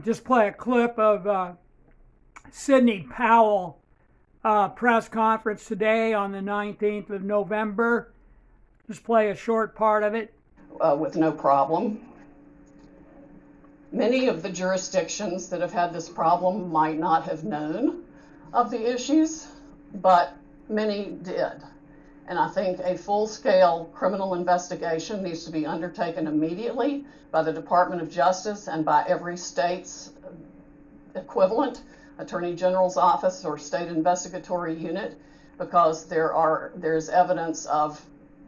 just play a clip of Sidney Powell press conference today on the 19th of November. Just play a short part of it. With no problem. Many of the jurisdictions that have had this problem might not have known of the issues, but many did. And I think a full-scale criminal investigation needs to be undertaken immediately by the Department of Justice and by every state's equivalent, Attorney General's office or state investigatory unit, because there's evidence of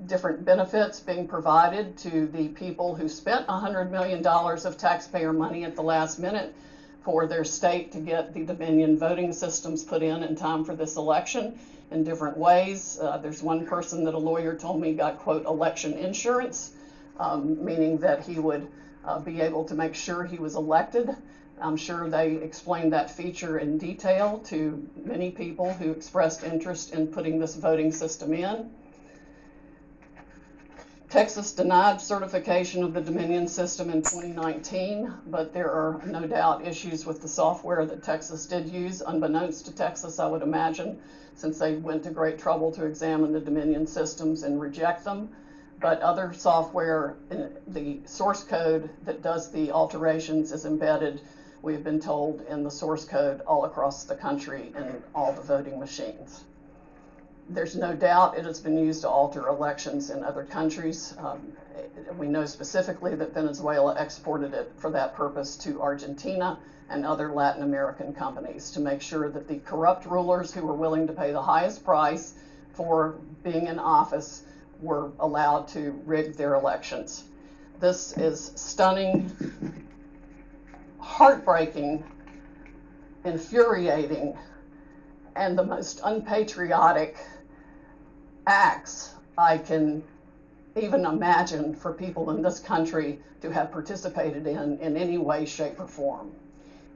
different benefits being provided to the people who spent $100 million of taxpayer money at the last minute for their state to get the Dominion voting systems put in time for this election in different ways. There's one person that a lawyer told me got, quote, election insurance, meaning that he would be able to make sure he was elected. I'm sure they explained that feature in detail to many people who expressed interest in putting this voting system in. Texas denied certification of the Dominion system in 2019, but there are no doubt issues with the software that Texas did use, unbeknownst to Texas, I would imagine, since they went to great trouble to examine the Dominion systems and reject them. But other software, the source code that does the alterations is embedded, we've been told, in the source code all across the country in all the voting machines. There's no doubt it has been used to alter elections in other countries. We know specifically that Venezuela exported it for that purpose to Argentina and other Latin American companies to make sure that the corrupt rulers who were willing to pay the highest price for being in office were allowed to rig their elections. This is stunning, heartbreaking, infuriating, and the most unpatriotic acts I can even imagine for people in this country to have participated in any way, shape, or form.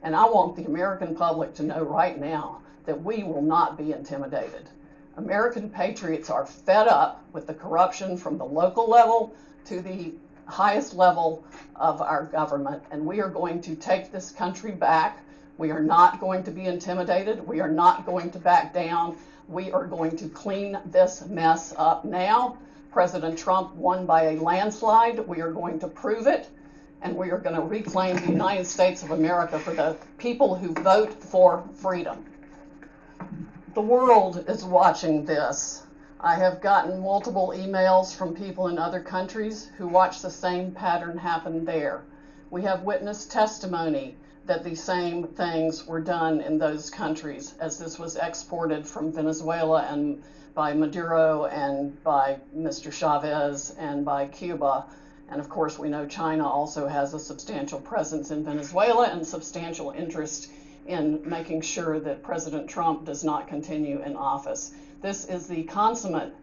And I want the American public to know right now that we will not be intimidated. American patriots are fed up with the corruption from the local level to the highest level of our government, and we are going to take this country back. We are not going to be intimidated. We are not going to back down. We are going to clean this mess up now. President Trump won by a landslide. We are going to prove it, and we are going to reclaim the United States of America for the people who vote for freedom. The world is watching this. I have gotten multiple emails from people in other countries who watch the same pattern happen there. We have witness testimony that the same things were done in those countries as this was exported from Venezuela and by Maduro and by Mr. Chavez and by Cuba. And of course, we know China also has a substantial presence in Venezuela and substantial interest in making sure that President Trump does not continue in office. This is the consummate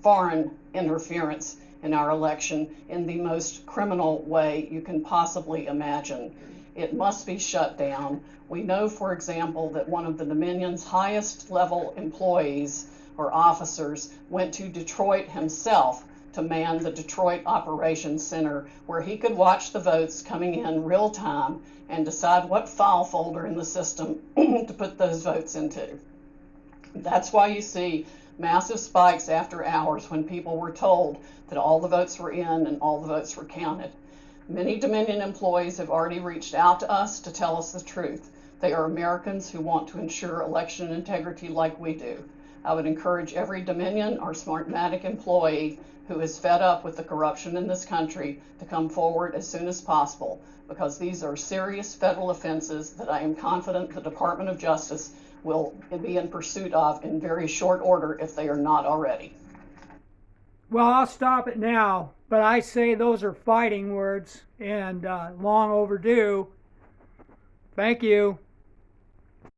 foreign interference in our election in the most criminal way you can possibly imagine. It must be shut down. We know, for example, that one of the Dominion's highest level employees or officers went to Detroit himself to man the Detroit Operations Center, where he could watch the votes coming in real time and decide what file folder in the system to put those votes into. That's why you see massive spikes after hours when people were told that all the votes were in and all the votes were counted. Many Dominion employees have already reached out to us to tell us the truth. They are Americans who want to ensure election integrity like we do. I would encourage every Dominion or Smartmatic employee who is fed up with the corruption in this country to come forward as soon as possible, because these are serious federal offenses that I am confident the Department of Justice will be in pursuit of in very short order if they are not already. Well, I'll stop it now, but I say those are fighting words and long overdue. Thank you.